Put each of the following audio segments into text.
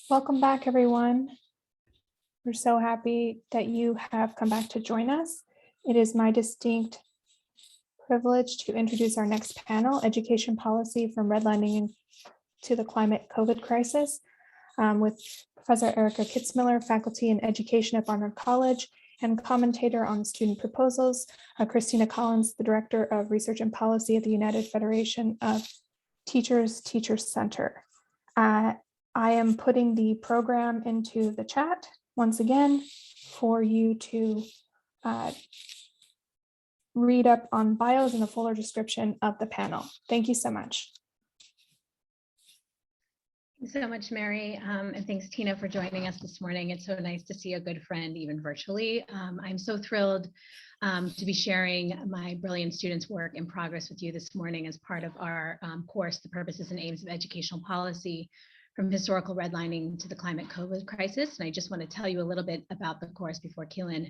Welcome back, everyone. We're so happy that you have come back to join us. It is my distinct privilege to introduce our next panel, Education Policy from Redlining to the Climate COVID Crisis, with Professor Erika Kitzmiller, Faculty in Education at Barnard College, and commentator on student proposals, Christina Collins, the Director of Research and Policy at the United Federation of Teachers Center. I am putting the program into the chat once again for you to read up on bios and the fuller description of the panel. Thank you so much. Thanks so much, Mary, and thanks, Tina, for joining us this morning. It's so nice to see a good friend, even virtually. I'm so thrilled to be sharing my brilliant students' work in progress with you this morning as part of our course, The Purposes and Aims of Educational Policy, from historical redlining to the climate COVID crisis. And I just want to tell you a little bit about the course before Caelan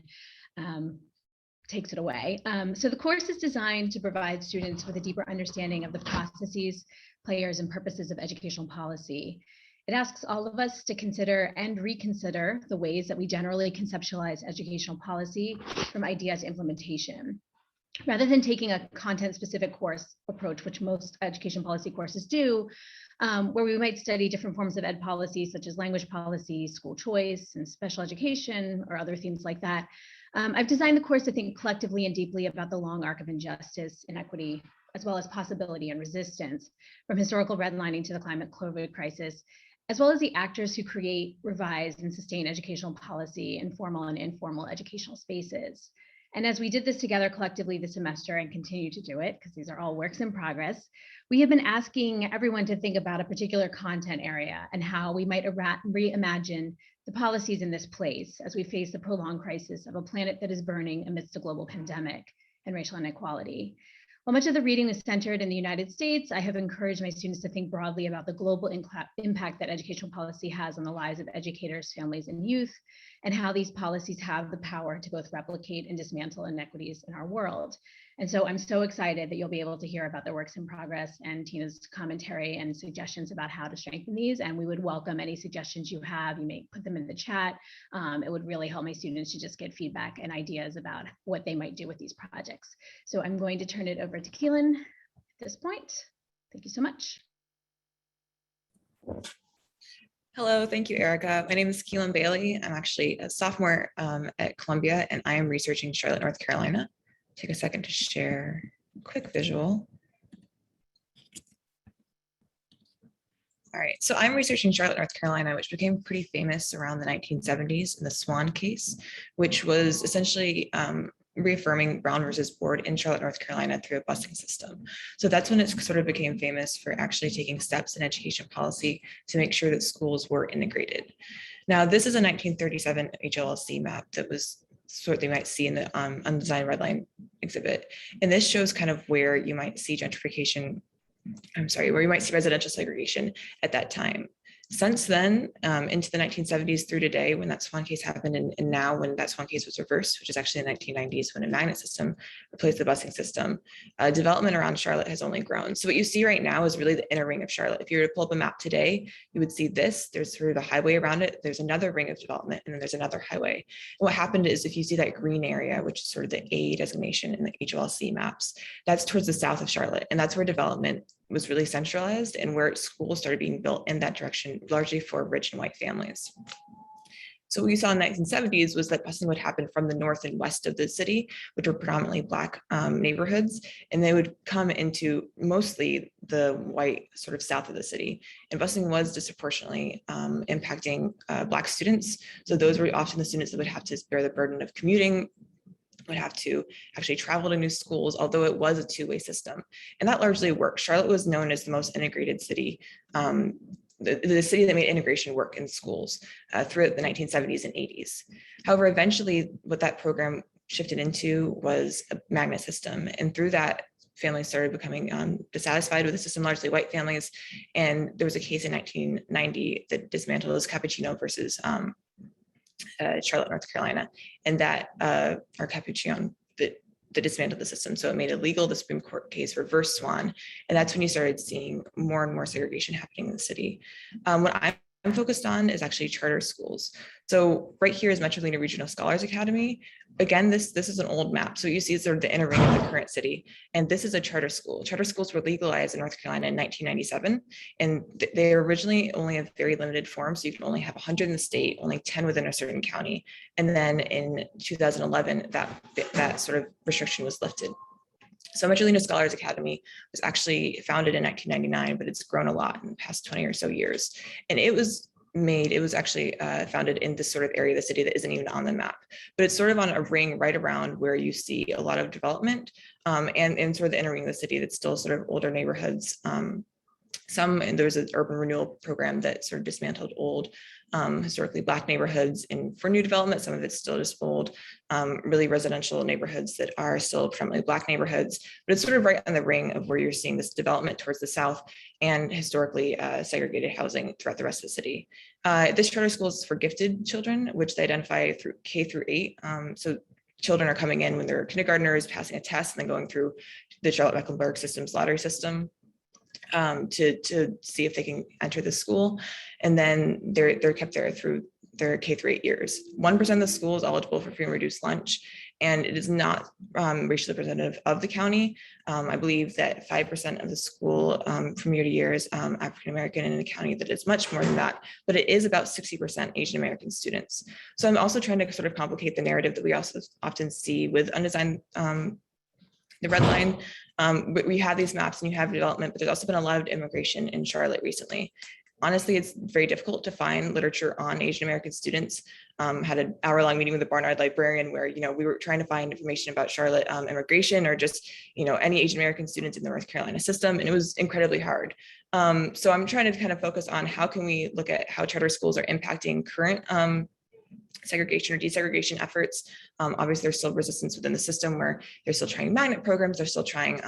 takes it away. So the course is designed to provide students with a deeper understanding of the processes, players, and purposes of educational policy. It asks all of us to consider and reconsider the ways that we generally conceptualize educational policy from idea to implementation. Rather than taking a content-specific course approach, which most education policy courses do, where we might study different forms of ed policy, such as language policy, school choice, and special education, or other themes like that. I've designed the course to think collectively and deeply about the long arc of injustice, inequity, as well as possibility and resistance, from historical redlining to the climate COVID crisis, as well as the actors who create, revise, and sustain educational policy in formal and informal educational spaces. And as we did this together collectively this semester and continue to do it, because these are all works in progress, we have been asking everyone to think about a particular content area and how we might reimagine the policies in this place as we face the prolonged crisis of a planet that is burning amidst a global pandemic and racial inequality. While much of the reading is centered in the United States, I have encouraged my students to think broadly about the global impact that educational policy has on the lives of educators, families, and youth, and how these policies have the power to both replicate and dismantle inequities in our world. And so I'm so excited that you'll be able to hear about the works in progress and Tina's commentary and suggestions about how to strengthen these. And we would welcome any suggestions you have. You may put them in the chat. It would really help my students to just get feedback and ideas about what they might do with these projects. So I'm going to turn it over to Caelan at this point. Thank you so much. Hello, thank you, Erika. My name is Caelan Bailey. I'm actually a sophomore at Columbia, and I am researching Charlotte, North Carolina. Take a second to share a quick visual. All right, so I'm researching Charlotte, North Carolina, which became pretty famous around the 1970s in the Swan case, which was essentially reaffirming Brown versus Board in Charlotte, North Carolina through a busing system. So that's when it sort of became famous for actually taking steps in education policy to make sure that schools were integrated. Now, this is a 1937 HLLC map that was sort you might see in the undesigned redline exhibit. And this shows kind of where you might see gentrification, where you might see residential segregation at that time. Since then, into the 1970s through today, when that Swan case happened, and now when that Swan case was reversed, which is actually in the 1990s when a magnet system replaced the busing system, development around Charlotte has only grown. So what you see right now is really the inner ring of Charlotte. If you were to pull up a map today, you would see this. There's sort of the highway around it. There's another ring of development, and then there's another highway. And what happened is if you see that green area, which is sort of the A designation in the HLLC maps, that's towards the south of Charlotte. And that's where development was really centralized and where schools started being built in that direction, largely for rich and white families. So what we saw in the 1970s was that busing would happen from the north and west of the city, which were predominantly Black neighborhoods, and they would come into mostly the white sort of south of the city. And busing was disproportionately impacting Black students. So those were often the students that would have to bear the burden of commuting, would have to actually travel to new schools, although it was a two-way system. And that largely worked. Charlotte was known as the most integrated city, the city that made integration work in schools throughout the 1970s and 80s. However, eventually what that program shifted into was a magnet system. And through that, families started becoming dissatisfied with the system, largely white families. And there was a case in 1990 that dismantled as Cappuccino versus Charlotte, North Carolina, and that our Capuchon that dismantled the system. So it made it legal. The Supreme Court case reversed Swan, and that's when you started seeing more and more segregation happening in the city. What I'm I'm focused on is actually charter schools. So right here is Metropolitan Regional Scholars Academy. Again, this is an old map. So you see sort of the inner ring of the current city. And this is a charter school. Charter schools were legalized in North Carolina in 1997. And they originally only have very limited form. So you can only have 100 in the state, only 10 within a certain county. And then in 2011, that sort of restriction was lifted. So Metropolitan Scholars Academy was actually founded in 1999, but it's grown a lot in the past 20 or so years. And it was actually founded in this sort of area of the city that isn't even on the map, but it's sort of on a ring right around where you see a lot of development and sort of the inner ring of the city that's still sort of older neighborhoods. And there's an urban renewal program that sort of dismantled old historically Black neighborhoods for new development. Some of it's still just old, really residential neighborhoods that are still predominantly Black neighborhoods, but it's sort of right on the ring of where you're seeing this development towards the south and historically segregated housing throughout the rest of the city. This charter school is for gifted children, which they identify through K through 8. So children are coming in when they're kindergartners, passing a test, and then going through the Charlotte-Mecklenburg system's lottery system to see if they can enter the school. And then they're kept there through their K through 8 years. 1% of the school is eligible for free and reduced lunch, and it is not racially representative of the county. I believe that 5% of the school from year to year is African-American in a county that is much more than that, but it is about 60% Asian-American students. So I'm also trying to sort of complicate the narrative that we also often see with undesigned, the red line. But we have these maps and you have development, but there's also been a lot of immigration in Charlotte recently. Honestly, it's very difficult to find literature on Asian American students. Had an hour-long meeting with the Barnard librarian where we were trying to find information about Charlotte immigration or just any Asian American students in the North Carolina system, and it was incredibly hard. So I'm trying to kind of focus on how can we look at how charter schools are impacting current segregation or desegregation efforts. Obviously, there's still resistance within the system where they're still trying magnet programs, they're still trying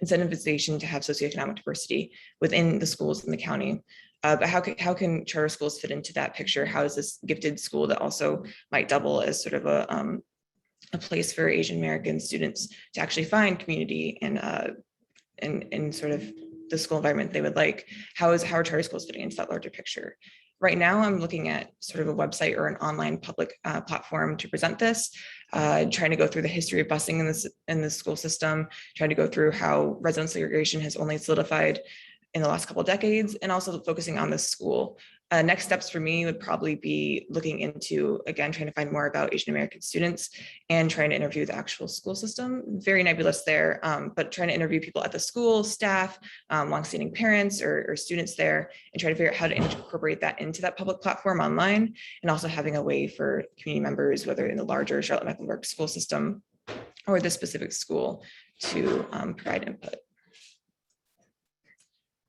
incentivization to have socioeconomic diversity within the schools in the county. But how can charter schools fit into that picture? How is this gifted school that also might double as sort of a place for Asian American students to actually find community and sort of the school environment they would like? How are charter schools fitting into that larger picture? Right now, I'm looking at sort of a website or an online public platform to present this, trying to go through the history of busing in the school system, trying to go through how resident segregation has only solidified in the last couple of decades, and also focusing on the school. Next steps for me would probably be looking into, again, trying to find more about Asian American students and trying to interview the actual school system. Very nebulous there, but trying to interview people at the school, staff, longstanding parents or students there, and try to figure out how to incorporate that into that public platform online, and also having a way for community members, whether in the larger Charlotte-Mecklenburg school system or the specific school, to provide input.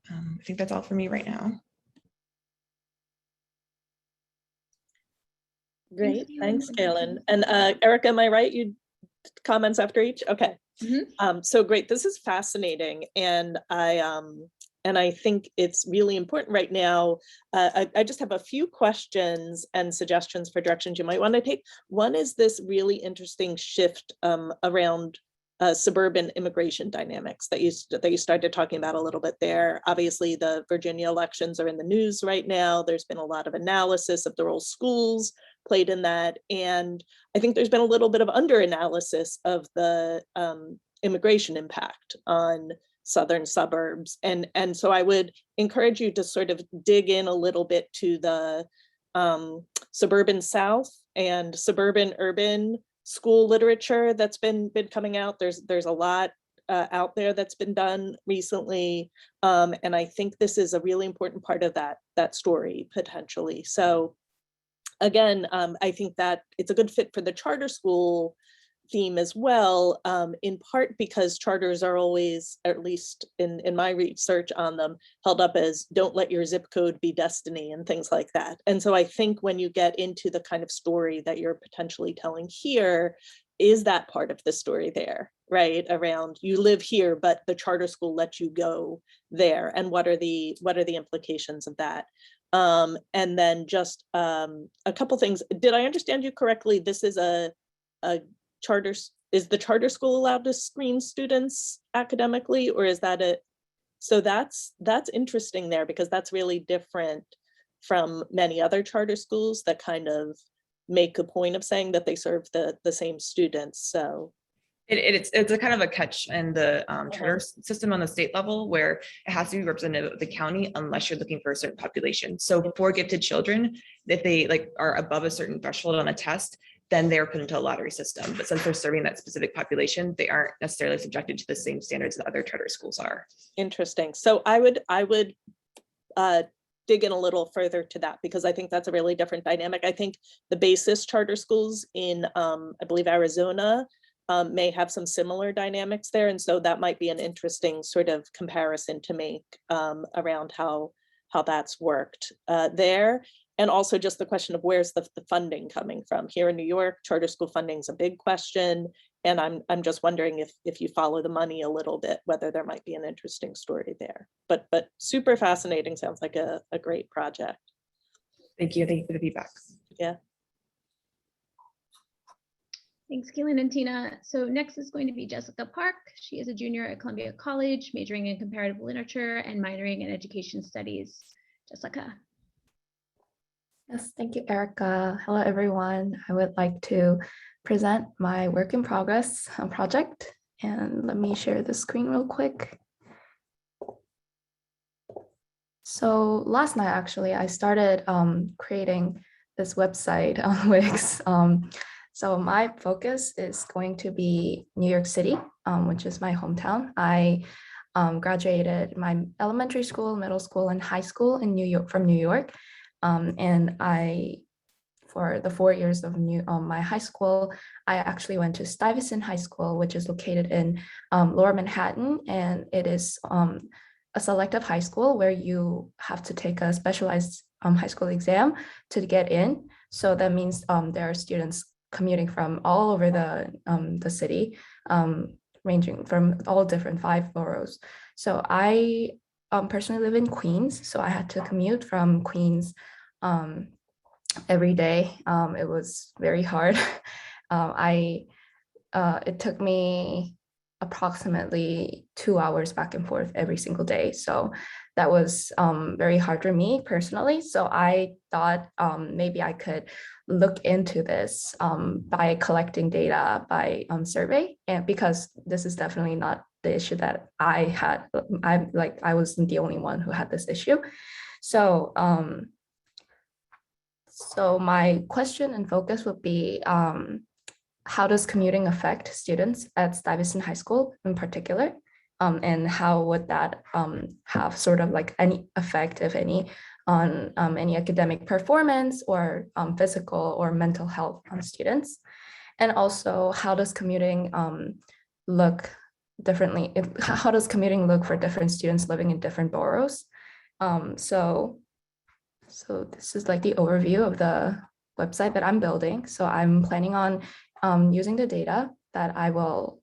I think that's all for me right now. Great, thanks, Caelan. And Erika, am I right? You comments after each? Okay. Mm-hmm. So great. This is fascinating, and I think it's really important right now. I just have a few questions and suggestions for directions you might want to take. One is this really interesting shift around suburban immigration dynamics that you started talking about a little bit there. Obviously, the Virginia elections are in the news right now. There's been a lot of analysis of the role schools played in that. And I think there's been a little bit of under-analysis of the immigration impact on southern suburbs. And so I would encourage you to sort of dig in a little bit to the suburban South and suburban urban school literature that's been coming out. There's a lot out there that's been done recently, and I think this is a really important part of that story potentially. So again, I think that it's a good fit for the charter school theme as well, in part because charters are always, at least in my research on them, held up as don't let your zip code be destiny and things like that. And so I think when you get into the kind of story that you're potentially telling here, is that part of the story there, right? Around you live here, but the charter school lets you go there, and what are the implications of that? And then just a couple things. Did I understand you correctly? This is a charter, is the charter school allowed to screen students academically, or is that so that's interesting there, because that's really different from many other charter schools that kind of make a point of saying that they serve the same students. So it's a kind of a catch in the charter system on the state level, where it has to be representative of the county unless you're looking for a certain population. So for gifted children, if they like are above a certain threshold on a test, then they're put into a lottery system. But since they're serving that specific population, they aren't necessarily subjected to the same standards that other charter schools are. interesting. So I would dig in a little further to that, because I think that's a really different dynamic. I think the basis charter schools in, I believe, Arizona may have some similar dynamics there. And so that might be an interesting sort of comparison to make around how that's worked there. And also just the question of where's the funding coming from. Here in New York, charter school funding is a big question. And I'm just wondering if you follow the money a little bit, whether there might be an interesting story there. But super fascinating. Sounds like a great project. Thank you. Thank you for the feedback. Yeah. Thanks, Caelan and Tina. So next is going to be Jessica Park. She is a junior at Columbia College, majoring in comparative literature and minoring in education studies. Jessica. Yes, thank you, Erica. Hello, everyone. I would like to present my work in progress project. And let me share the screen real quick. So last night, actually, I started creating this website on Wix. So my focus is going to be New York City, which is my hometown. I graduated my elementary school, middle school, and high school in New York from New York. And for the 4 years of my high school, I actually went to Stuyvesant High School, which is located in Lower Manhattan. And it is a selective high school where you have to take a specialized high school exam to get in. So that means there are students commuting from all over the city, ranging from all different 5 boroughs. So I personally live in Queens, so I had to commute from Queens every day. It was very hard. It took me approximately 2 hours back and forth every single day. So that was very hard for me personally. So I thought maybe I could look into this by collecting data by survey, and because this is definitely not the issue that I had. I wasn't the only one who had this issue. So so my question and focus would be, how does commuting affect students at Stuyvesant High School in particular? And how would that have sort of like any effect, if any, on any academic performance or physical or mental health on students? And also, how does commuting look differently? How does commuting look for different students living in different boroughs? So this is like the overview of the website that I'm building. So I'm planning on using the data that I will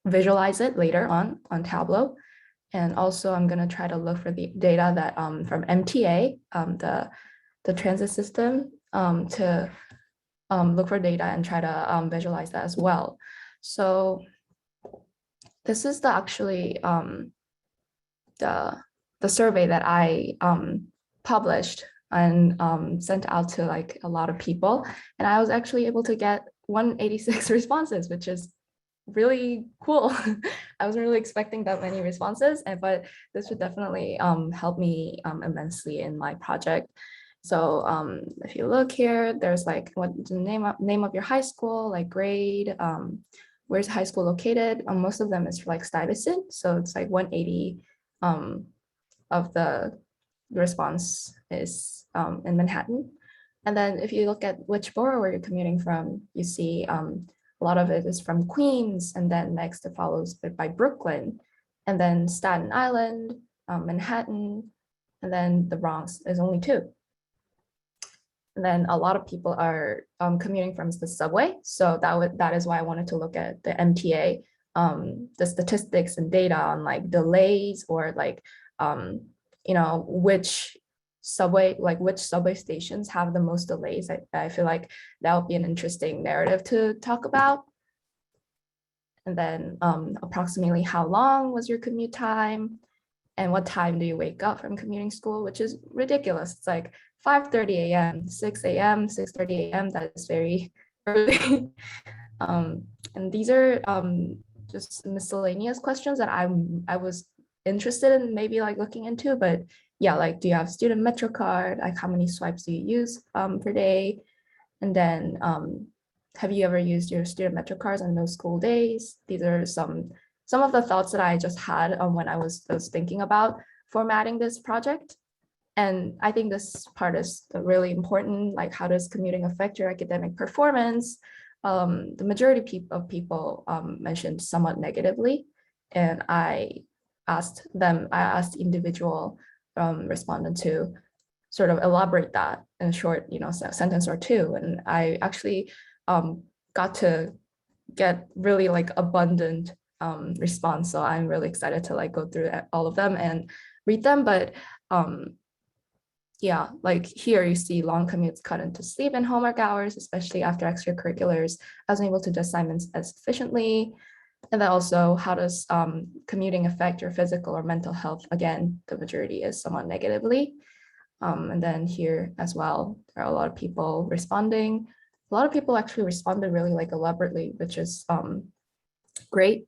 visualize it later on Tableau. And also I'm going to try to look for the data that from MTA, the transit system, to look for data and try to visualize that as well. So this is actually the survey that I published and sent out to like a lot of people. And I was actually able to get 186 responses, which is really cool. I wasn't really expecting that many responses, but this would definitely help me immensely in my project. So if you look here, there's like what's the name of your high school, like grade, where's high school located? Most of them is for like Stuyvesant. So it's like 180 of the response is in Manhattan. And then if you look at which borough where you're commuting from, you see a lot of it is from Queens, and then next it follows by Brooklyn, and then Staten Island, Manhattan, and then the Bronx is only 2. And then a lot of people are commuting from the subway. So that is why I wanted to look at the MTA, the statistics and data on like delays or like, which subway stations have the most delays. I feel like that would be an interesting narrative to talk about. And then approximately how long was your commute time? and what time do you wake up from commuting school, which is ridiculous. It's like 5:30 a.m., 6 a.m., 6:30 a.m. That is very early. And these are just miscellaneous questions that I was interested in maybe like looking into, but yeah, like, do you have student Metro card? Like, how many swipes do you use per day? And then have you ever used your student Metro cards on no school days? These are some of the thoughts that I just had when I was thinking about formatting this project. And I think this part is really important, like, how does commuting affect your academic performance? The majority of people mentioned somewhat negatively, and I asked individual respondent to sort of elaborate that in a short, sentence or two. And I actually got to get really like abundant response. So I'm really excited to like go through all of them and read them. But yeah, like here you see long commutes cut into sleep and homework hours, especially after extracurriculars. I wasn't able to do assignments as efficiently. And then also, how does commuting affect your physical or mental health? Again, the majority is somewhat negatively. And then here as well, there are a lot of people responding. A lot of people actually responded really like elaborately, which is great.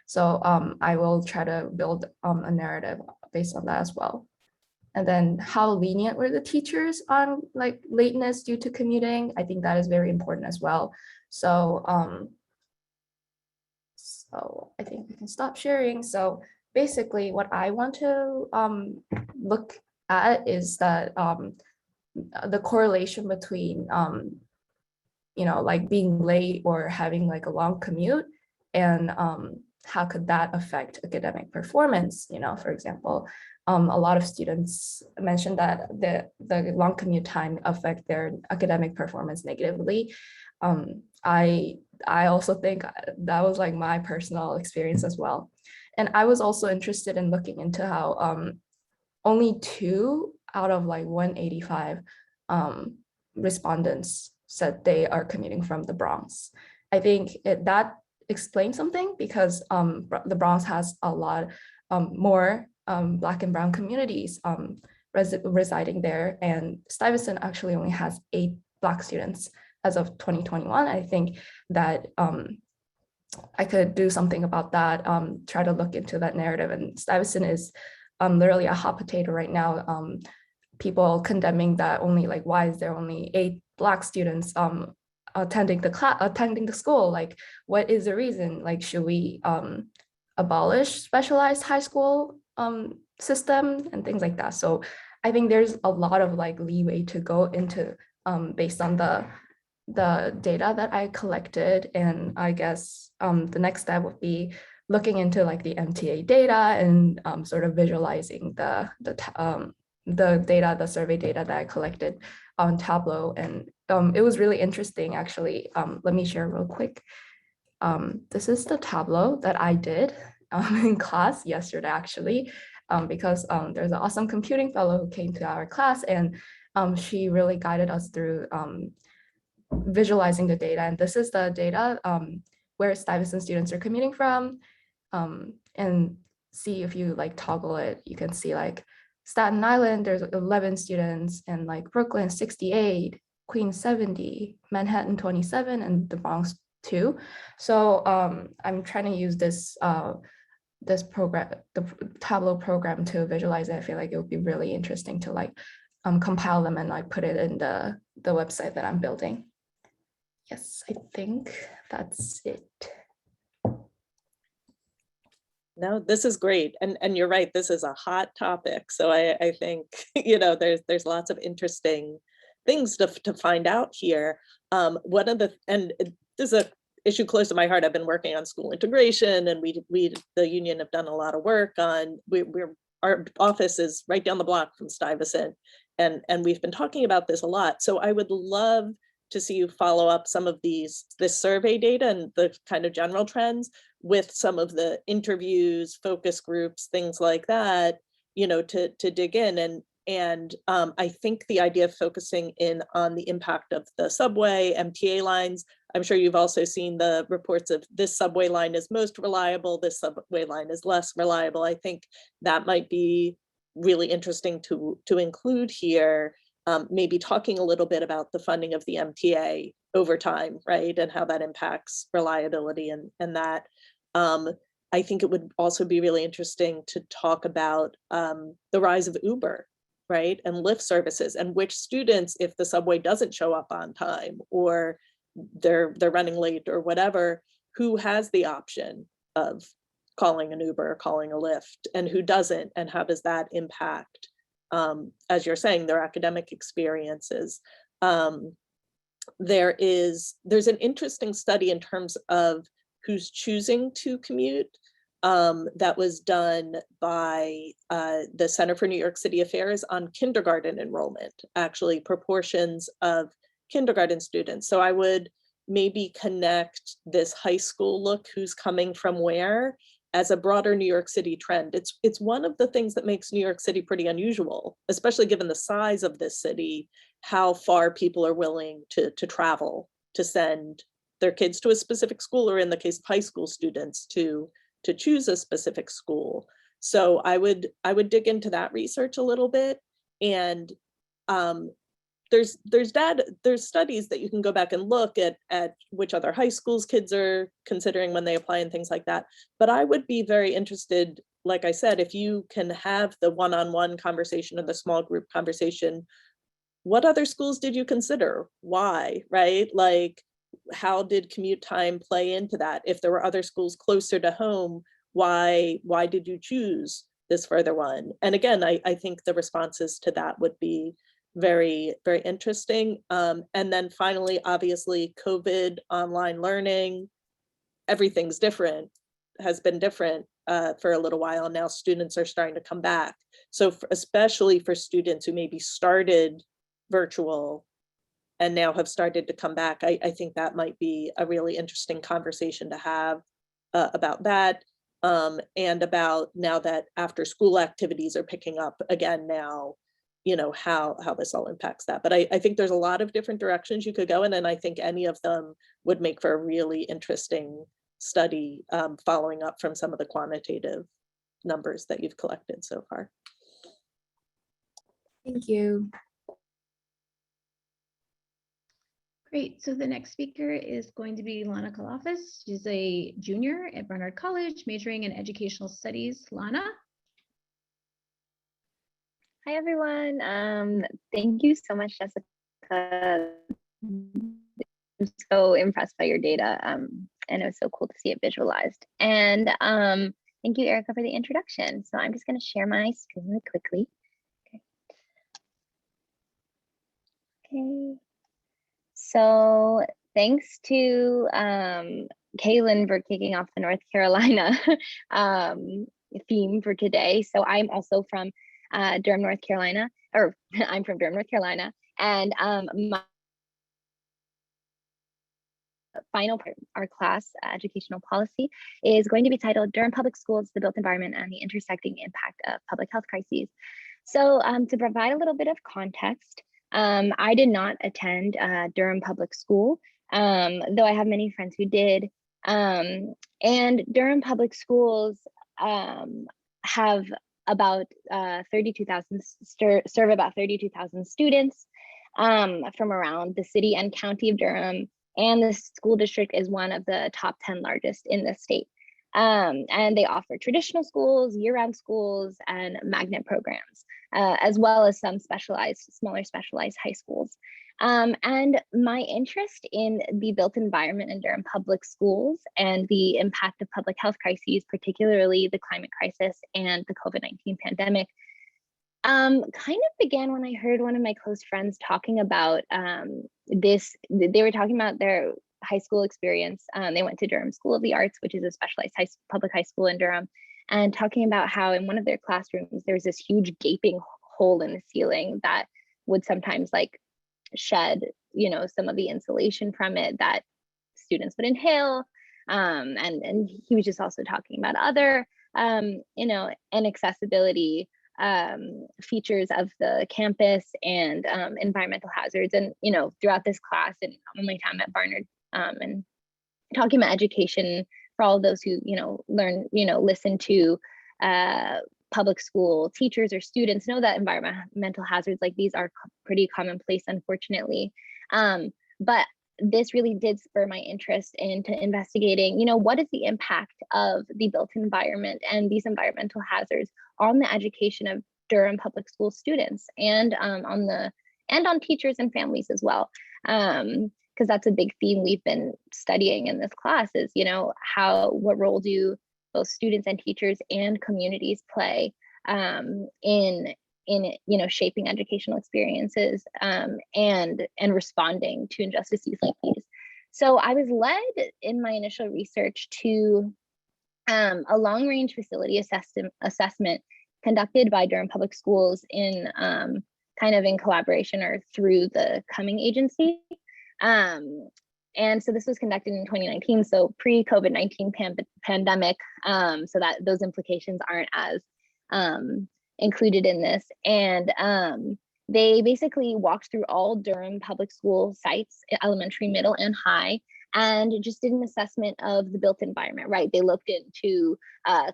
So I will try to build a narrative based on that as well. And then how lenient were the teachers on like lateness due to commuting? I think that is very important as well. So so I think we can stop sharing. So basically what I want to look at is that the correlation between like being late or having like a long commute, and how could that affect academic performance? For example, a lot of students mentioned that the long commute time affect their academic performance negatively. I also think that was like my personal experience as well. And I was also interested in looking into how only 2 out of like 185 respondents said they are commuting from the Bronx. I think that explains something, because the Bronx has a lot more Black and Brown communities residing there, and Stuyvesant actually only has 8 Black students as of 2021. I think that I could do something about that, try to look into that narrative. And Stuyvesant is literally a hot potato right now. People condemning that only, like, why is there only 8 Black students attending the school? Like, what is the reason? Like, should we abolish specialized high school system and things like that? So I think there's a lot of like leeway to go into based on the data that I collected. And I guess the next step would be looking into like the MTA data and sort of visualizing the data, the survey data that I collected on Tableau. And it was really interesting, actually. Let me share real quick. This is the Tableau that I did in class yesterday, actually, because there's an awesome computing fellow who came to our class, and she really guided us through visualizing the data. And this is the data where Stuyvesant students are commuting from. And see, if you like toggle it, you can see like Staten Island, there's 11 students, and like Brooklyn 68, Queens 70, Manhattan 27, and the Bronx 2. So I'm trying to use this program, the Tableau program, to visualize it. I feel like it would be really interesting to like compile them and like put it in the website that I'm building. Yes, I think that's it. No, this is great. And you're right, this is a hot topic. So I think, there's lots of interesting things to find out here. And this is an issue close to my heart. I've been working on school integration, and we the union have done a lot of work on, our office is right down the block from Stuyvesant, and we've been talking about this a lot. So I would love to see you follow up some of this survey data and the kind of general trends with some of the interviews, focus groups, things like that, to dig in. And I think the idea of focusing in on the impact of the subway, MTA lines, I'm sure you've also seen the reports of this subway line is most reliable, this subway line is less reliable. I think that might be really interesting to include here, maybe talking a little bit about the funding of the MTA over time, right? And how that impacts reliability and that. I think it would also be really interesting to talk about the rise of Uber, right? And Lyft services, and which students, if the subway doesn't show up on time or they're running late or whatever, who has the option of calling an Uber or calling a Lyft, and who doesn't, and how does that impact, as you're saying, their academic experiences. There's an interesting study in terms of who's choosing to commute that was done by the Center for New York City Affairs on kindergarten enrollment, actually proportions of kindergarten students. So I would maybe connect this high school look, who's coming from where, as a broader New York City trend. It's one of the things that makes New York City pretty unusual, especially given the size of this city, how far people are willing to travel to send their kids to a specific school, or in the case of high school students, to choose a specific school. So I would dig into that research a little bit. And there's studies that you can go back and look at which other high schools kids are considering when they apply and things like that. But I would be very interested, like I said, if you can have the one-on-one conversation or the small group conversation, what other schools did you consider? Why, right? Like, how did commute time play into that? If there were other schools closer to home, why did you choose this further one? And again, I think the responses to that would be very, very interesting. And then finally, obviously, COVID, online learning, everything's different, has been different for a little while. Now students are starting to come back. So especially for students who maybe started virtual and now have started to come back, I think that might be a really interesting conversation to have about that. And about now that after school activities are picking up again now, how this all impacts that. But I think there's a lot of different directions you could go in, and I think any of them would make for a really interesting study, following up from some of the quantitative numbers that you've collected so far. Thank you. Great. So the next speaker is going to be Lanajames Kalfas. She's a junior at Barnard College, majoring in educational studies. Lana? Hi, everyone. Thank you so much, Jessica. I'm so impressed by your data, and it was so cool to see it visualized. And thank you, Erika, for the introduction. So I'm just going to share my screen really quickly. Okay. So thanks to Caelan for kicking off the North Carolina theme for today. So I'm also from Durham, North Carolina, or I'm from Durham, North Carolina. And my final part of our class, educational policy, is going to be titled Durham Public Schools, the Built Environment and the Intersecting Impact of Public Health Crises. So to provide a little bit of context, I did not attend Durham Public School, though I have many friends who did. And Durham Public Schools have about 32,000, serve about 32,000 students from around the city and county of Durham. And the school district is one of the top 10 largest in the state. And they offer traditional schools, year-round schools, and magnet programs, as well as some smaller specialized high schools. And my interest in the built environment in Durham Public Schools and the impact of public health crises, particularly the climate crisis and the COVID-19 pandemic, kind of began when I heard one of my close friends talking about this. They were talking about their high school experience. They went to Durham School of the Arts, which is a specialized public high school in Durham, and talking about how in one of their classrooms, there was this huge gaping hole in the ceiling that would sometimes like shed, some of the insulation from it that students would inhale. And he was just also talking about other, inaccessibility features of the campus and environmental hazards. And, throughout this class and my time at Barnard, and talking about education for all of those who, listen to public school teachers or students, know that environmental hazards like these are pretty commonplace, unfortunately. But this really did spur my interest into investigating, what is the impact of the built environment and these environmental hazards on the education of Durham public school students, and on teachers and families as well. Because that's a big theme we've been studying in this class is, what role do both students and teachers and communities play in shaping educational experiences and responding to injustices like these. So I was led in my initial research to a long-range facility assessment conducted by Durham Public Schools in kind of in collaboration or through the Cumming Agency. And so this was conducted in 2019, so pre-COVID-19 pandemic, so that those implications aren't as included in this. And they basically walked through all Durham public school sites, elementary, middle, and high, and just did an assessment of the built environment, right? They looked into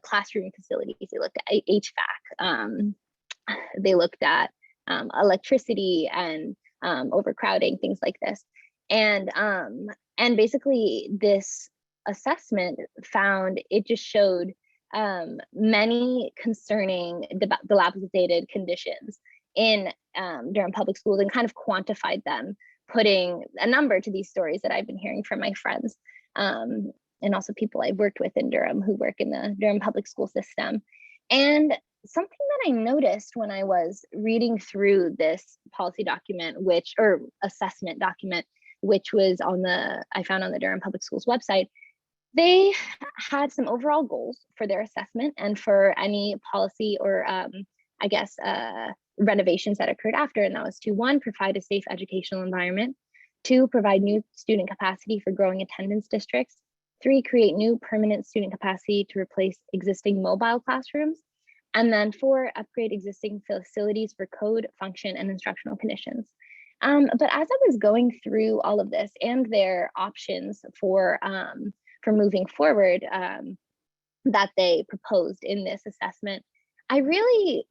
classroom facilities, they looked at HVAC, they looked at electricity and overcrowding, things like this. And basically this assessment found, it just showed many concerning dilapidated conditions in Durham public schools, and kind of quantified them, putting a number to these stories that I've been hearing from my friends and also people I've worked with in Durham who work in the Durham public school system. And something that I noticed when I was reading through this policy document, or assessment document, which was I found on the Durham Public Schools website, they had some overall goals for their assessment and for any policy or renovations that occurred after. And that was to 1, provide a safe educational environment, 2, provide new student capacity for growing attendance districts, 3, create new permanent student capacity to replace existing mobile classrooms, and then 4, upgrade existing facilities for code, function, and instructional conditions. But as I was going through all of this and their options for moving forward that they proposed in this assessment, I really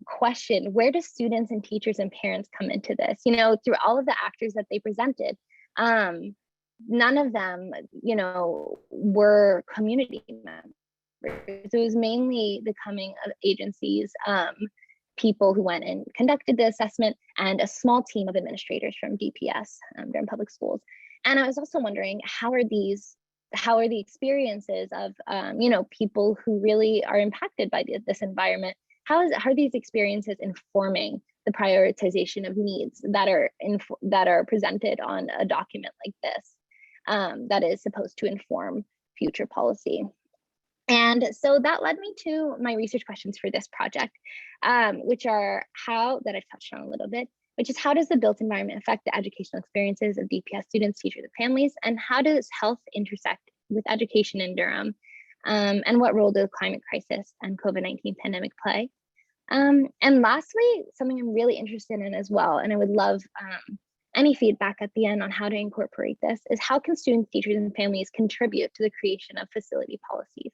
questioned, where do students and teachers and parents come into this? Through all of the actors that they presented, none of them, were community members. It was mainly the Cumming agencies, people who went and conducted the assessment, and a small team of administrators from DPS, Durham Public Schools. And I was also wondering, how are the experiences of people who really are impacted by this environment? How are these experiences informing the prioritization of needs that are presented on a document like this that is supposed to inform future policy? And so that led me to my research questions for this project, which are that I've touched on a little bit, which is, how does the built environment affect the educational experiences of DPS students, teachers, and families? And how does health intersect with education in Durham? And what role do the climate crisis and COVID-19 pandemic play? And lastly, something I'm really interested in as well, and I would love any feedback at the end on how to incorporate this, is how can students, teachers, and families contribute to the creation of facility policies?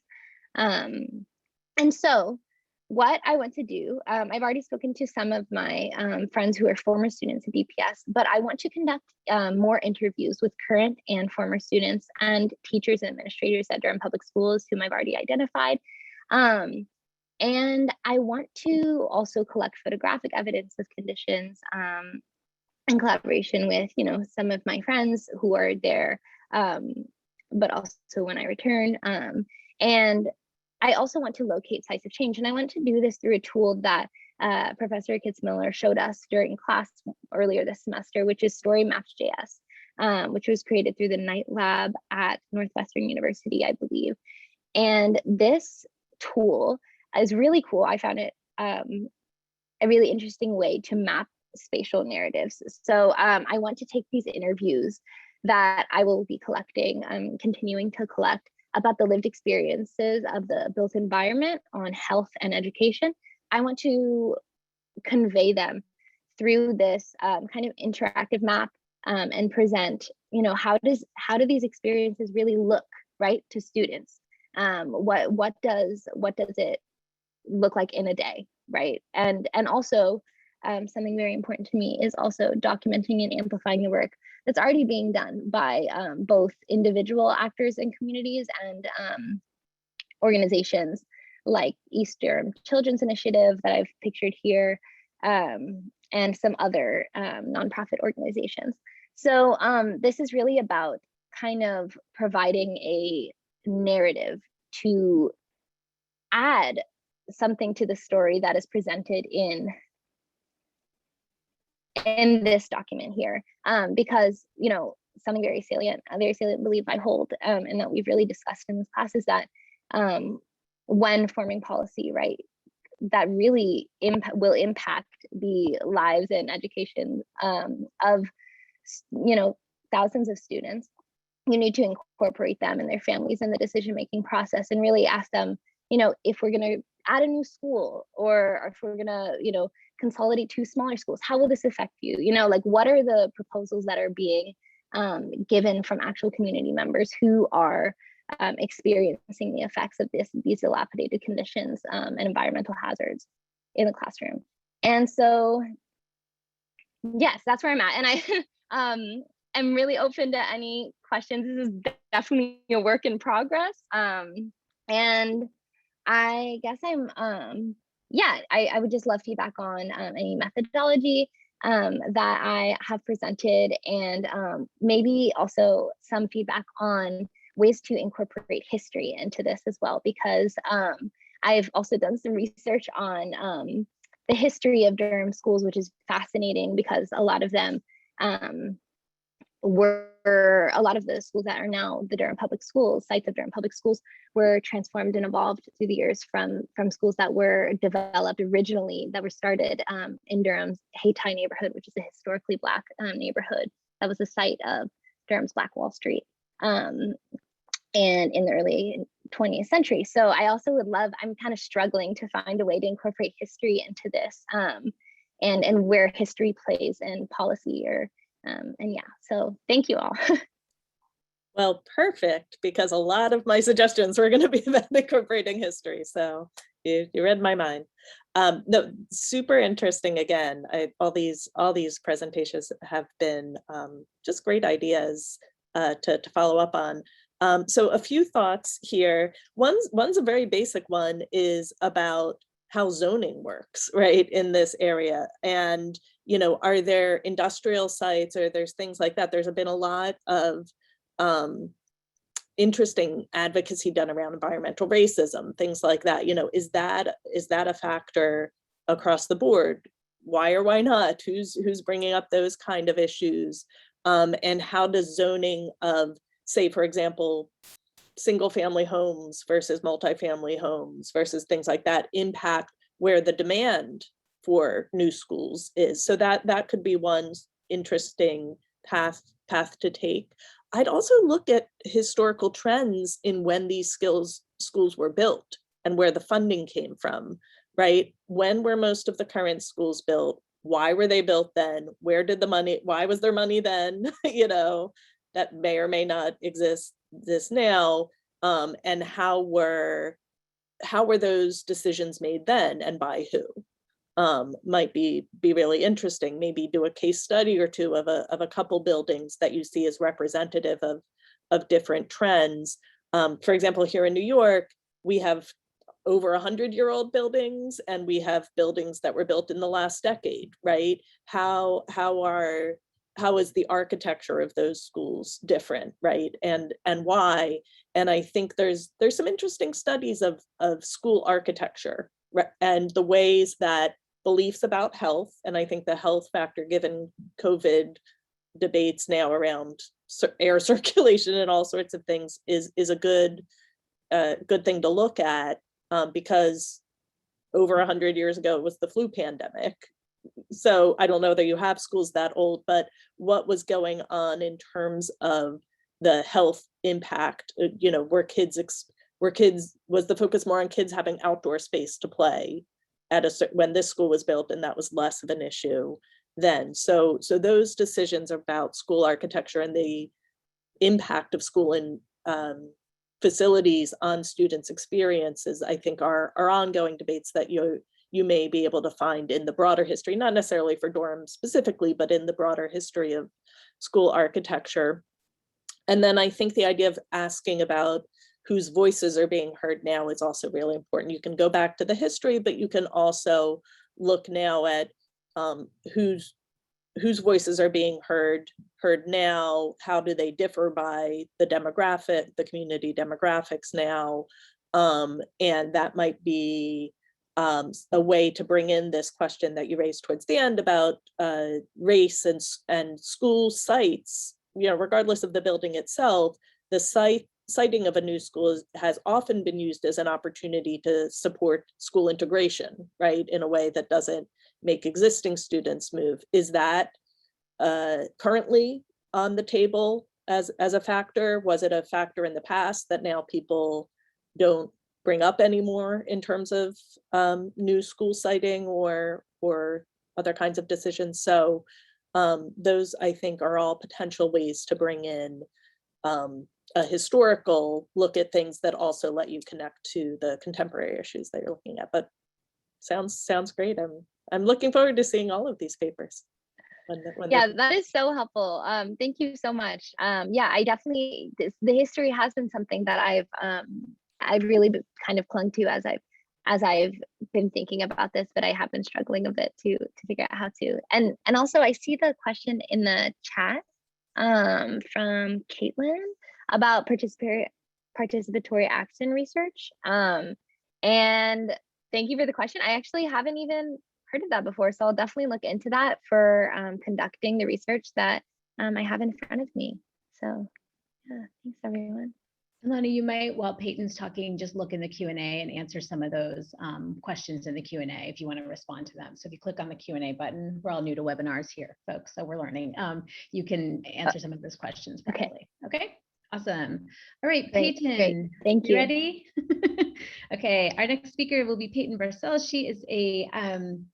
And so what I want to do, I've already spoken to some of my friends who are former students at DPS, but I want to conduct more interviews with current and former students and teachers and administrators at Durham Public Schools whom I've already identified. And I want to also collect photographic evidence of conditions in collaboration with, some of my friends who are there, but also when I return. And I also want to locate sites of change. And I want to do this through a tool that Professor Kitzmiller showed us during class earlier this semester, which is StoryMaps.js, which was created through the Night Lab at Northwestern University, I believe. And this tool is really cool. I found it a really interesting way to map spatial narratives. So I want to take these interviews that I will be collecting, continuing to collect, about the lived experiences of the built environment on health and education. I want to convey them through this kind of interactive map and present, how do these experiences really look, right, to students? What does it look like in a day, right? And also something very important to me is also documenting and amplifying the work that's already being done by both individual actors in communities and organizations like East Durham Children's Initiative that I've pictured here, and some other nonprofit organizations. So this is really about kind of providing a narrative to add something to the story that is presented in this document here, because something very salient belief I hold, and that we've really discussed in this class, is that when forming policy, right, that really will impact the lives and education of thousands of students, you need to incorporate them and their families in the decision-making process, and really ask them, if we're going to add a new school, or if we're going to, consolidate 2 smaller schools, how will this affect you? Like, what are the proposals that are being given from actual community members who are experiencing the effects of these dilapidated conditions and environmental hazards in the classroom? And so, yes, that's where I'm at. And I am really open to any questions. This is definitely a work in progress. And I guess I would just love feedback on any methodology that I have presented, and maybe also some feedback on ways to incorporate history into this as well, because I've also done some research on the history of Durham schools, which is fascinating, because a lot of them a lot of the schools that are now the Durham Public Schools, sites of Durham Public Schools, were transformed and evolved through the years from schools that were developed originally, that were started in Durham's Hayti neighborhood, which is a historically Black neighborhood that was the site of Durham's Black Wall Street, and in the early 20th century. So I also would love, I'm kind of struggling to find a way to incorporate history into this, and where history plays in policy, or and yeah, so thank you all. Well, perfect, because a lot of my suggestions were going to be about incorporating history. So you read my mind. No, super interesting. Again, all these presentations have been just great ideas to follow up on. So a few thoughts here. One's a very basic one, is about how zoning works, right, in this area. And are there industrial sites, or there's things like that? There's been a lot of interesting advocacy done around environmental racism, things like that. Is that a factor across the board? Why or why not? Who's bringing up those kind of issues? And how does zoning of, say, for example, single family homes versus multifamily homes versus things like that impact where the demand for new schools is? So that could be one interesting path to take. I'd also look at historical trends in when these schools were built and where the funding came from, right? When were most of the current schools built? Why were they built then? Where did the money, why was there money then? That may or may not exist now. And how were those decisions made then, and by who? Might be really interesting. Maybe do a case study or two of a couple buildings that you see as representative of different trends. For example, here in New York, we have over 100-year-old buildings, and we have buildings that were built in the last decade, right? How is the architecture of those schools different, right? And why? And I think there's some interesting studies of school architecture, and the ways that beliefs about health, and I think the health factor, given COVID debates now around air circulation and all sorts of things, is a good thing to look at, because over 100 years ago it was the flu pandemic. So I don't know that you have schools that old, but what was going on in terms of the health impact? Was the focus more on kids having outdoor space to play when this school was built, and that was less of an issue? then. So those decisions about school architecture and the impact of school and facilities on students' experiences, I think are ongoing debates that you may be able to find in the broader history, not necessarily for Durham specifically, but in the broader history of school architecture. And then I think the idea of asking about whose voices are being heard now is also really important. You can go back to the history, but you can also look now at whose voices are being heard now, how do they differ by the community demographics now, and that might be a way to bring in this question that you raised towards the end about race and school sites. Regardless of the building itself, the siting of a new school has often been used as an opportunity to support school integration, right, in a way that doesn't make existing students move. Is that currently on the table as a factor? Was it a factor in the past that now people don't bring up anymore in terms of new school siting or other kinds of decisions? So those, I think, are all potential ways to bring in a historical look at things that also let you connect to the contemporary issues that you're looking at. But sounds great. I'm looking forward to seeing all of these papers. Yeah, that is so helpful. Thank you so much. Yeah, I definitely, the history has been something that I've really kind of clung to as I've been thinking about this, but I have been struggling a bit to figure out how to. And also I see the question in the chat from Caitlin about participatory action research. And thank you for the question. I actually haven't even heard of that before, so I'll definitely look into that for conducting the research that I have in front of me. So yeah, thanks everyone. Lana, you might, while Peyton's talking, just look in the Q&A and answer some of those questions in the Q&A if you want to respond to them. So if you click on the Q&A button, we're all new to webinars here, folks, so we're learning. You can answer some of those questions probably. Okay, awesome. All right, Peyton, great. Thank you. Ready? Okay, our next speaker will be Peyton Barcel. She is a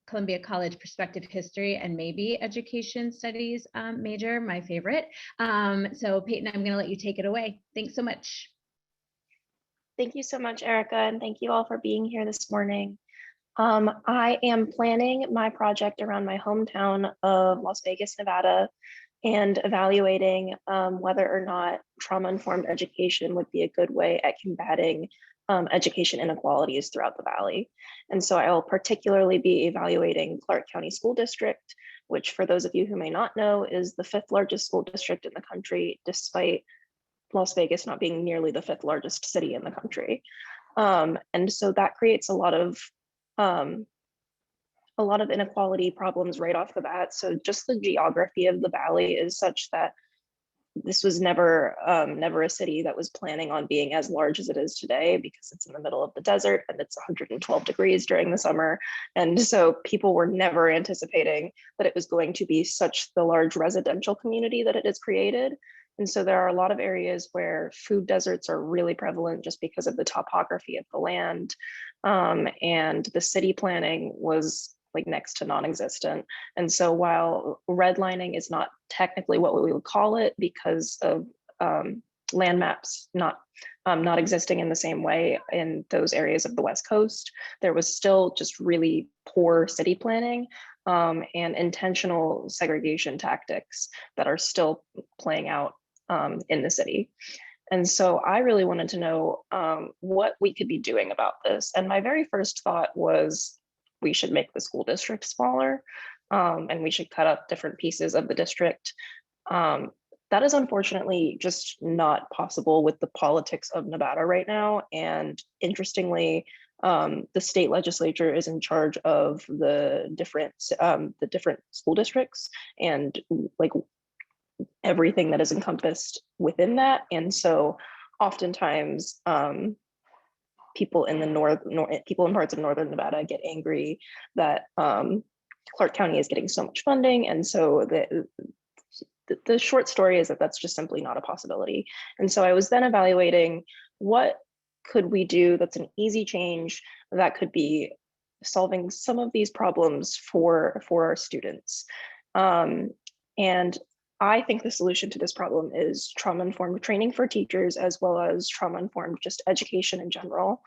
Columbia College Perspective History and maybe Education Studies major, my favorite. So Peyton, I'm going to let you take it away. Thanks so much. Thank you so much, Erika, and thank you all for being here this morning. I am planning my project around my hometown of Las Vegas, Nevada, and evaluating whether or not trauma-informed education would be a good way at combating education inequalities throughout the Valley. And so I will particularly be evaluating Clark County School District, which for those of you who may not know is the 5th largest school district in the country, despite Las Vegas not being nearly the 5th largest city in the country. And so that creates a lot of inequality problems right off the bat. So just the geography of the Valley is such that this was never a city that was planning on being as large as it is today, because it's in the middle of the desert and it's 112 degrees during the summer. And so people were never anticipating that it was going to be such the large residential community that it has created. And so there are a lot of areas where food deserts are really prevalent just because of the topography of the land. And the city planning was like next to non-existent. And so while redlining is not technically what we would call it because of land maps not existing in the same way in those areas of the West Coast, there was still just really poor city planning and intentional segregation tactics that are still playing out in the city. And so I really wanted to know what we could be doing about this. And my very first thought was we should make the school district smaller and we should cut up different pieces of the district. That is unfortunately just not possible with the politics of Nevada right now. And interestingly, the state legislature is in charge of the different school districts and like everything that is encompassed within that. And so oftentimes people in the people in parts of northern Nevada get angry that Clark County is getting so much funding. And so the short story is that that's just simply not a possibility. And so I was then evaluating what could we do that's an easy change that could be solving some of these problems for our students. And I think the solution to this problem is trauma-informed training for teachers, as well as trauma-informed just education in general.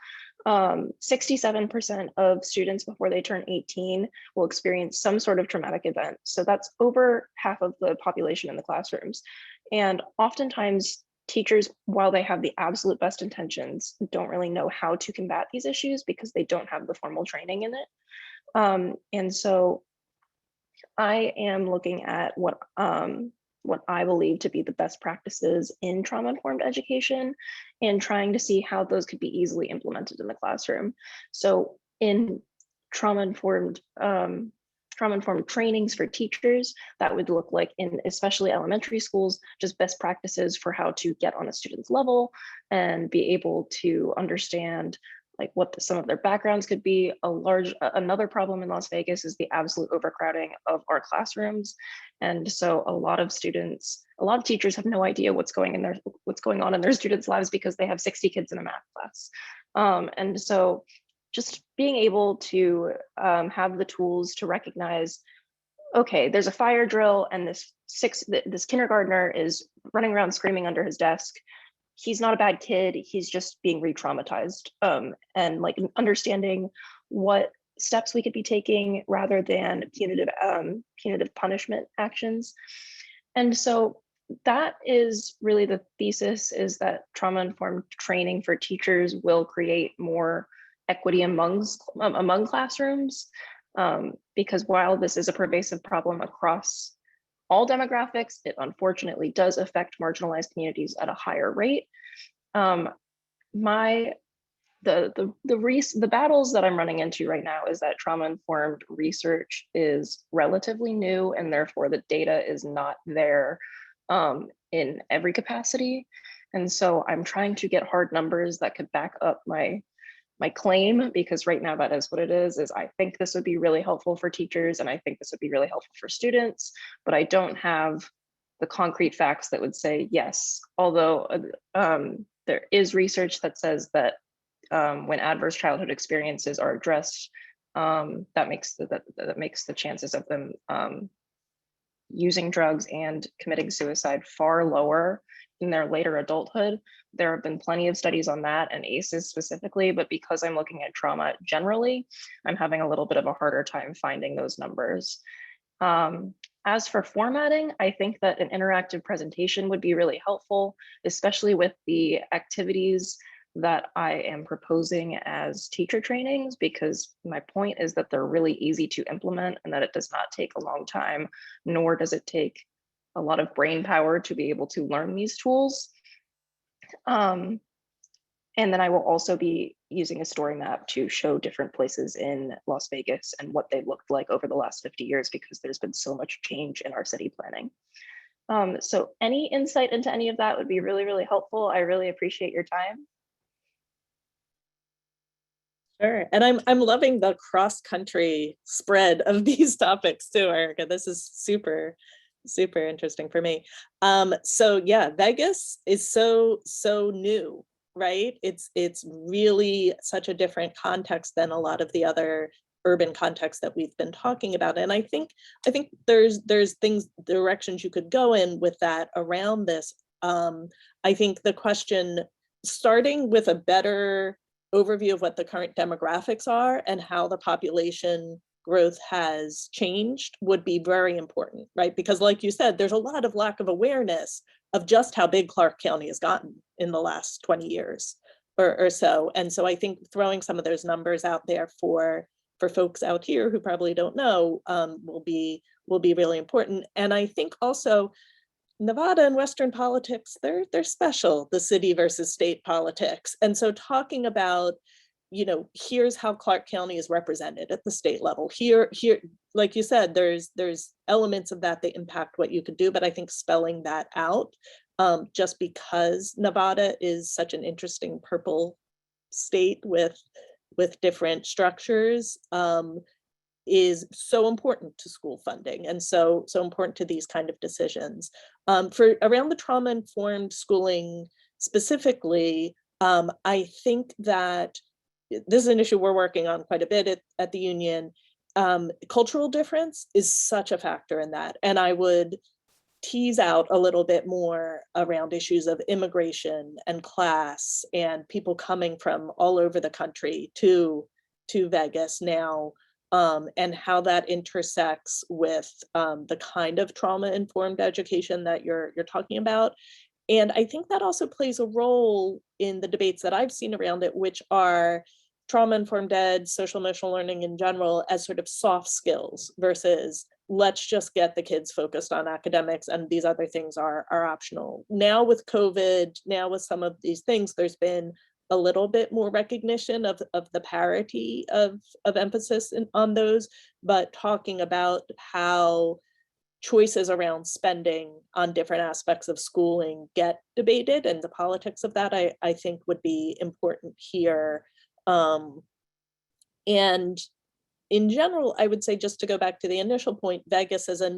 67% of students before they turn 18 will experience some sort of traumatic event. So that's over half of the population in the classrooms. And oftentimes teachers, while they have the absolute best intentions, don't really know how to combat these issues because they don't have the formal training in it. And so I am looking at what I believe to be the best practices in trauma-informed education and trying to see how those could be easily implemented in the classroom. So in trauma-informed trainings for teachers, that would look like, in especially elementary schools, just best practices for how to get on a student's level and be able to understand like what some of their backgrounds could be. Another problem in Las Vegas is the absolute overcrowding of our classrooms. And so a lot of teachers have no idea what's going on in their students' lives because they have 60 kids in a math class. And so just being able to have the tools to recognize, okay, there's a fire drill and this kindergartner is running around screaming under his desk. He's not a bad kid, he's just being re-traumatized, and like understanding what steps we could be taking rather than punitive punishment actions. And so that is really the thesis, is that trauma-informed training for teachers will create more equity among classrooms, because while this is a pervasive problem across all demographics, it unfortunately does affect marginalized communities at a higher rate. The battles that I'm running into right now is that trauma-informed research is relatively new, and therefore the data is not there in every capacity. And so I'm trying to get hard numbers that could back up my claim, because right now that is what it is I think this would be really helpful for teachers and I think this would be really helpful for students, but I don't have the concrete facts that would say yes. Although there is research that says that when adverse childhood experiences are addressed, that makes the chances of them using drugs and committing suicide far lower in their later adulthood. There have been plenty of studies on that and ACEs specifically, but because I'm looking at trauma generally, I'm having a little bit of a harder time finding those numbers. As for formatting, I think that an interactive presentation would be really helpful, especially with the activities that I am proposing as teacher trainings, because my point is that they're really easy to implement and that it does not take a long time, nor does it take a lot of brain power to be able to learn these tools. And then I will also be using a story map to show different places in Las Vegas and what they looked like over the last 50 years, because there's been so much change in our city planning. So any insight into any of that would be really, really helpful. I really appreciate your time. Sure, and I'm loving the cross-country spread of these topics too, Erika. This is super interesting for me. So yeah, Vegas is so new, right? It's really such a different context than a lot of the other urban contexts that we've been talking about. And I think there's directions you could go in with that around this. I think the question, starting with a better overview of what the current demographics are and how the population growth has changed, would be very important, right? Because like you said, there's a lot of lack of awareness of just how big Clark County has gotten in the last 20 years or so. And so I think throwing some of those numbers out there for folks out here who probably don't know will be really important. And I think also Nevada and Western politics, they're special, the city versus state politics. And so talking about, here's how Clark County is represented at the state level. Here, like you said, there's elements of that impact what you could do, but I think spelling that out, just because Nevada is such an interesting purple state with different structures, is so important to school funding and so important to these kind of decisions. For around the trauma-informed schooling specifically, I think that this is an issue we're working on quite a bit at the union. cultural difference is such a factor in that. And I would tease out a little bit more around issues of immigration and class and people coming from all over the country to Vegas now, and how that intersects with the kind of trauma-informed education that you're talking about. And I think that also plays a role in the debates that I've seen around it, which are trauma-informed ed, social emotional learning in general, as sort of soft skills versus let's just get the kids focused on academics and these other things are optional. Now with COVID, now with some of these things, there's been a little bit more recognition of the parity of emphasis on those, but talking about how choices around spending on different aspects of schooling get debated, and the politics of that I think would be important here. And in general, I would say, just to go back to the initial point, Vegas as a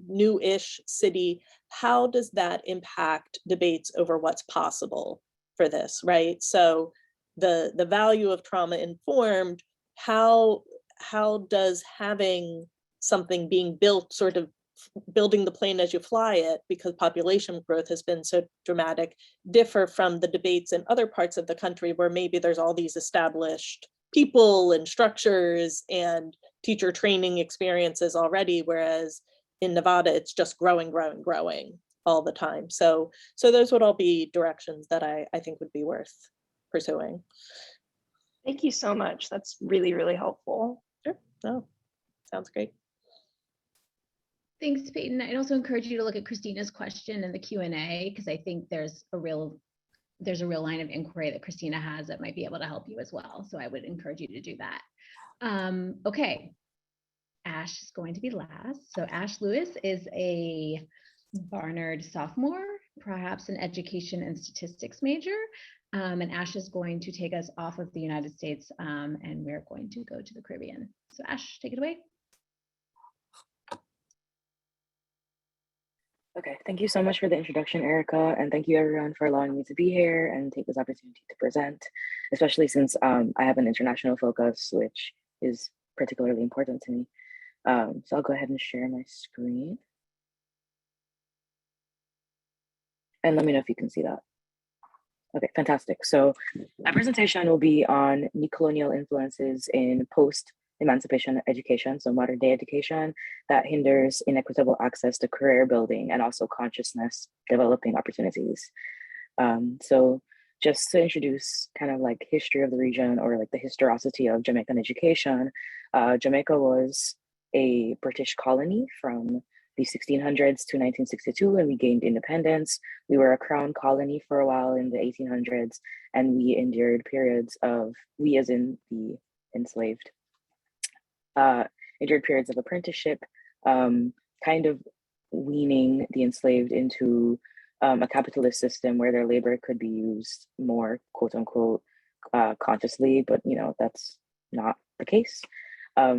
new-ish city, how does that impact debates over what's possible for this, right? So the value of trauma-informed, how does having something being built, sort of building the plane as you fly it, because population growth has been so dramatic, differ from the debates in other parts of the country where maybe there's all these established people and structures and teacher training experiences already, whereas in Nevada, it's just growing all the time. So those would all be directions that I think would be worth pursuing. Thank you so much. That's really, really helpful. Sure. No, sounds great. Thanks, Peyton. I'd also encourage you to look at Christina's question in the Q&A, because I think there's a real line of inquiry that Christina has that might be able to help you as well. So I would encourage you to do that. Okay, Ashe is going to be last. So Ashe Lewis is a Barnard sophomore, perhaps an education and statistics major. And Ashe is going to take us off of the United States, and we're going to go to the Caribbean. So Ashe, take it away. Okay, thank you so much for the introduction, Erika, and thank you everyone for allowing me to be here and take this opportunity to present, especially since I have an international focus, which is particularly important to me. So I'll go ahead and share my screen. And let me know if you can see that. Okay, fantastic. So my presentation will be on colonial influences in post-emancipation education, so modern day education that hinders inequitable access to career building and also consciousness developing opportunities. So just to introduce kind of like history of the region, or like the historicity of Jamaican education, Jamaica was a British colony from the 1600s to 1962, and we gained independence. We were a crown colony for a while in the 1800s, and we endured periods of, we as in the enslaved, endured periods of apprenticeship, kind of weaning the enslaved into a capitalist system where their labor could be used more, quote unquote, consciously, but that's not the case.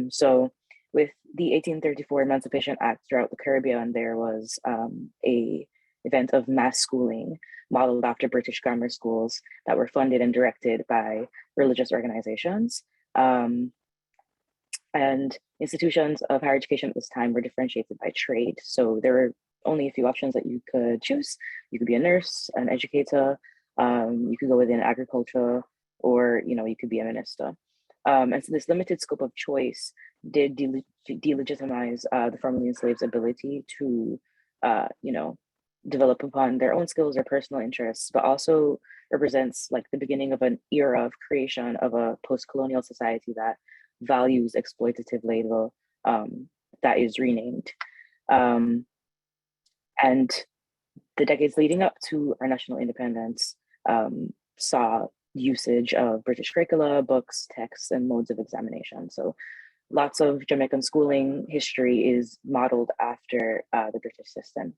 So with the 1834 Emancipation Act throughout the Caribbean, there was a event of mass schooling modeled after British grammar schools that were funded and directed by religious organizations. And institutions of higher education at this time were differentiated by trade. So there were only a few options that you could choose. You could be a nurse, an educator, you could go within agriculture, or you could be a minister. And so this limited scope of choice did delegitimize the formerly enslaved's ability to, develop upon their own skills or personal interests, but also represents like the beginning of an era of creation of a post-colonial society that values exploitative labor that is renamed. And the decades leading up to our national independence saw usage of British curricula, books, texts, and modes of examination. So lots of Jamaican schooling history is modeled after the British system.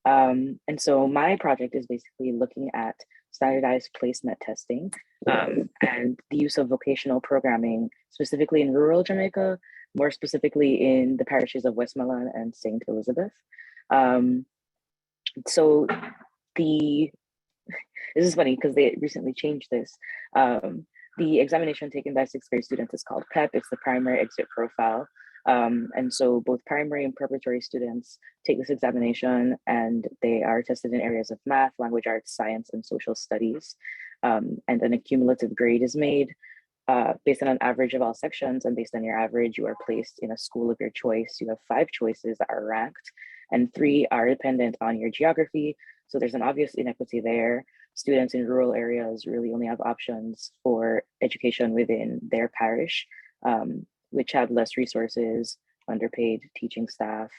And so my project is basically looking at standardized placement testing and the use of vocational programming, specifically in rural Jamaica, more specifically in the parishes of Westmoreland and St. Elizabeth. So this is funny because they recently changed this. The examination taken by 6th grade students is called PEP. It's the primary exit profile. And so both primary and preparatory students take this examination, and they are tested in areas of math, language arts, science, and social studies. And then a cumulative grade is made based on an average of all sections, and based on your average, you are placed in a school of your choice. You have 5 choices that are ranked, and 3 are dependent on your geography. So there's an obvious inequity there. Students in rural areas really only have options for education within their parish, which have less resources, underpaid teaching staff.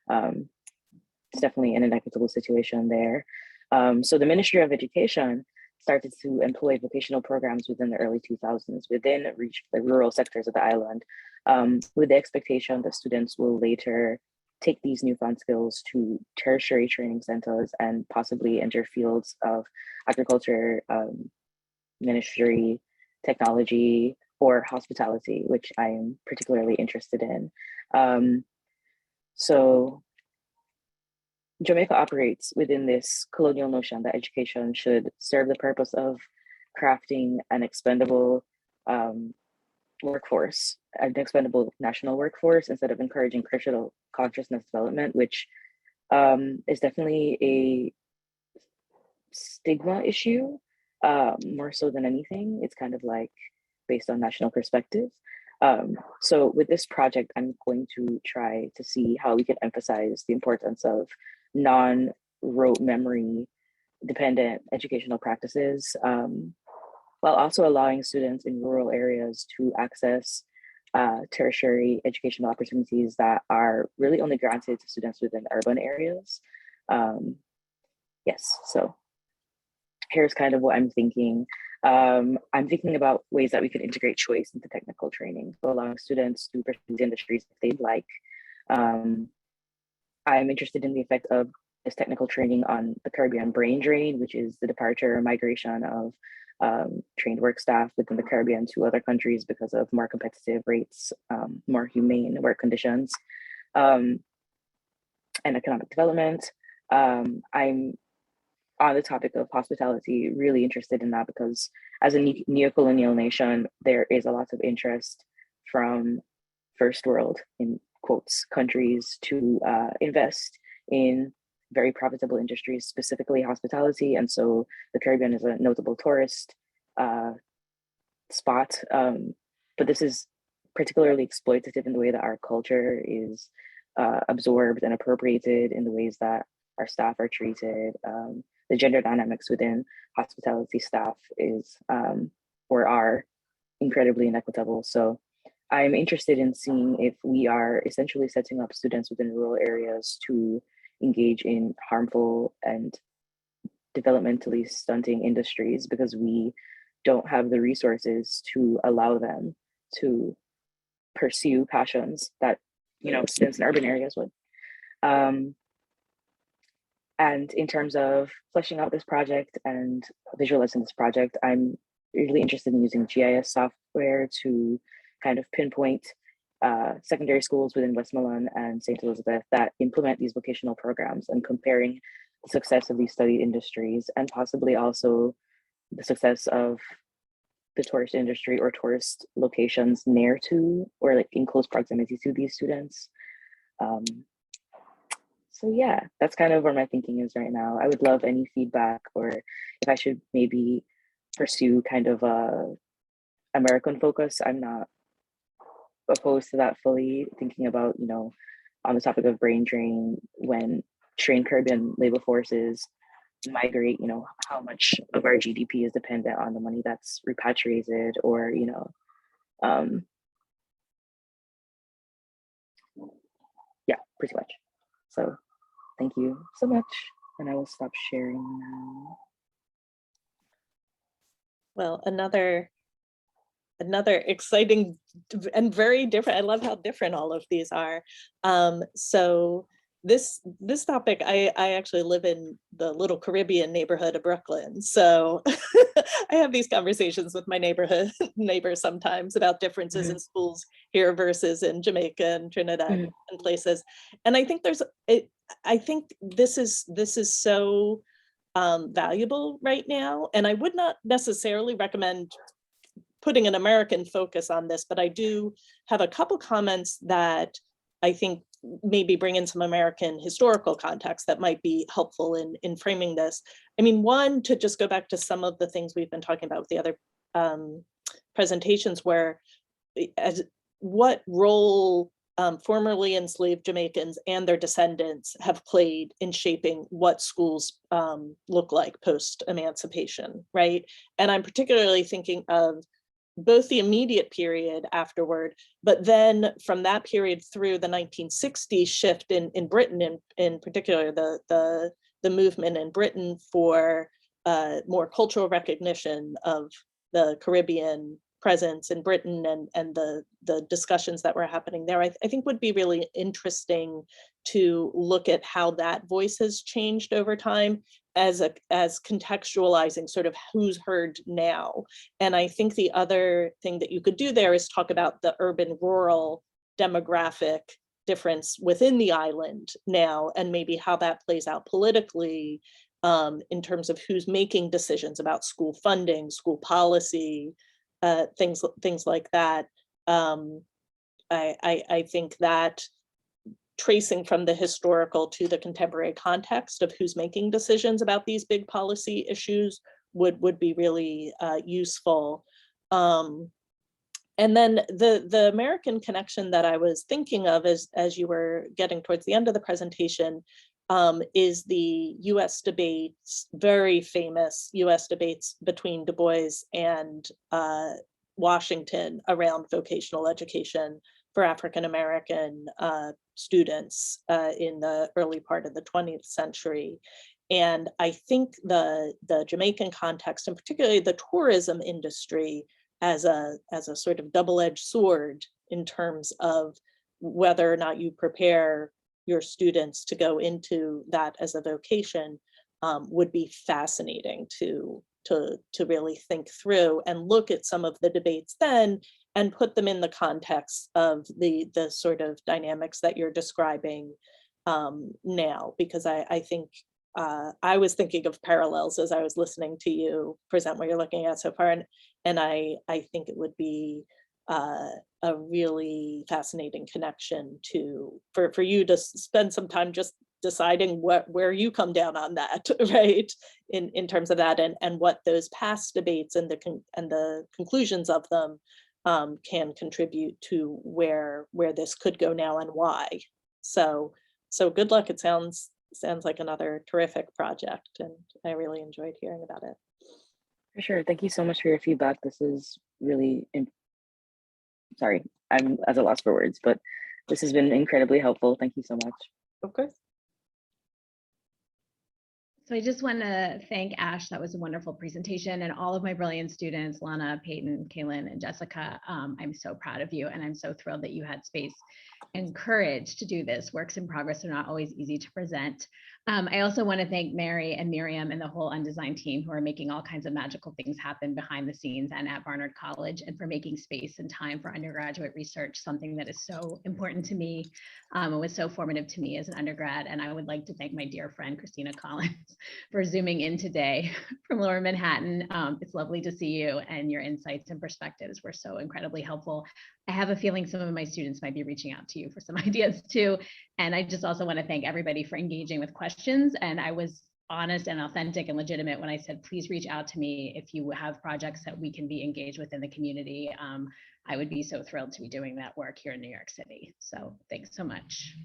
It's definitely an inequitable situation there. So the Ministry of Education started to employ vocational programs within the early 2000s within the rural sectors of the island, with the expectation that students will later take these newfound skills to tertiary training centers and possibly enter fields of agriculture, ministry, technology, or hospitality, which I am particularly interested in. So Jamaica operates within this colonial notion that education should serve the purpose of crafting an expendable workforce, an expendable national workforce, instead of encouraging critical consciousness development, which is definitely a stigma issue, more so than anything. It's kind of like based on national perspectives. So with this project, I'm going to try to see how we can emphasize the importance of non-rote memory dependent educational practices, while also allowing students in rural areas to access tertiary educational opportunities that are really only granted to students within urban areas. Yes, so here's kind of what I'm thinking. I'm thinking about ways that we could integrate choice into technical training, so allowing students to pursue industries if they'd like. I'm interested in the effect of this technical training on the Caribbean brain drain, which is the departure or migration of trained work staff within the Caribbean to other countries because of more competitive rates, more humane work conditions, and economic development. I'm on the topic of hospitality, really interested in that because as a neocolonial nation, there is a lot of interest from first world, in quotes, countries to invest in very profitable industries, specifically hospitality. And so the Caribbean is a notable tourist spot, but this is particularly exploitative in the way that our culture is absorbed and appropriated, in the ways that our staff are treated. The gender dynamics within hospitality staff is or are incredibly inequitable. So I'm interested in seeing if we are essentially setting up students within rural areas to engage in harmful and developmentally stunting industries because we don't have the resources to allow them to pursue passions that, you know, students in urban areas would. And in terms of fleshing out this project and visualizing this project, I'm really interested in using GIS software to kind of pinpoint secondary schools within Westmoreland and St. Elizabeth that implement these vocational programs, and comparing the success of these studied industries and possibly also the success of the tourist industry or tourist locations near to or like in close proximity to these students. So yeah, that's kind of where my thinking is right now. I would love any feedback, or if I should maybe pursue kind of a American focus. I'm not opposed to that fully, thinking about, you know, on the topic of brain drain, when trained Caribbean labor forces migrate, you know, how much of our GDP is dependent on the money that's repatriated, or, you know, yeah, pretty much. So thank you so much. And I will stop sharing now. Well, another exciting and very different. I love how different all of these are. So this topic, I actually live in the little Caribbean neighborhood of Brooklyn. So I have these conversations with my neighbors sometimes about differences in schools here versus in Jamaica and Trinidad and places. And I think I think this is so valuable right now. And I would not necessarily recommend putting an American focus on this, but I do have a couple comments that I think maybe bring in some American historical context that might be helpful in framing this. I mean, one, to just go back to some of the things we've been talking about with the other presentations, where as what role formerly enslaved Jamaicans and their descendants have played in shaping what schools look like post-emancipation, right? And I'm particularly thinking of both the immediate period afterward, but then from that period through the 1960s shift in Britain, in particular, the movement in Britain for more cultural recognition of the Caribbean presence in Britain, and the discussions that were happening there, I think would be really interesting to look at how that voice has changed over time as contextualizing sort of who's heard now. And I think the other thing that you could do there is talk about the urban-rural demographic difference within the island now, and maybe how that plays out politically in terms of who's making decisions about school funding, school policy, things like that. I think that tracing from the historical to the contemporary context of who's making decisions about these big policy issues would be really useful. And then the American connection that I was thinking of as you were getting towards the end of the presentation is the US debates, very famous US debates between Du Bois and Washington around vocational education for African-American students in the early part of the 20th century. And I think the Jamaican context, and particularly the tourism industry, as a sort of double-edged sword in terms of whether or not you prepare your students to go into that as a vocation, would be fascinating to really think through and look at some of the debates then and put them in the context of the sort of dynamics that you're describing now, because I think I was thinking of parallels as I was listening to you present what you're looking at so far, and I think it would be a really fascinating connection for you to spend some time just deciding where you come down on that, right? In terms of that, and what those past debates and the conclusions of them can contribute to where this could go now and why. So good luck. It sounds like another terrific project, and I really enjoyed hearing about it. For sure. Thank you so much for your feedback. This is really, sorry, I'm at a loss for words, but this has been incredibly helpful. Thank you so much. Of course. So I just want to thank Ashe. That was a wonderful presentation, and all of my brilliant students, Lana, Peyton, Caelan, and Jessica. I'm so proud of you, and I'm so thrilled that you had space and courage to do this. Works in progress are not always easy to present. I also want to thank Mary and Miriam and the whole Undesign team who are making all kinds of magical things happen behind the scenes and at Barnard College, and for making space and time for undergraduate research, something that is so important to me. It was so formative to me as an undergrad. And I would like to thank my dear friend, Christina Collins, for zooming in today from Lower Manhattan. It's lovely to see you, and your insights and perspectives were so incredibly helpful. I have a feeling some of my students might be reaching out to you for some ideas too. And I just also want to thank everybody for engaging with questions. And I was honest and authentic and legitimate when I said, please reach out to me if you have projects that we can be engaged with in the community. I would be so thrilled to be doing that work here in New York City. So thanks so much.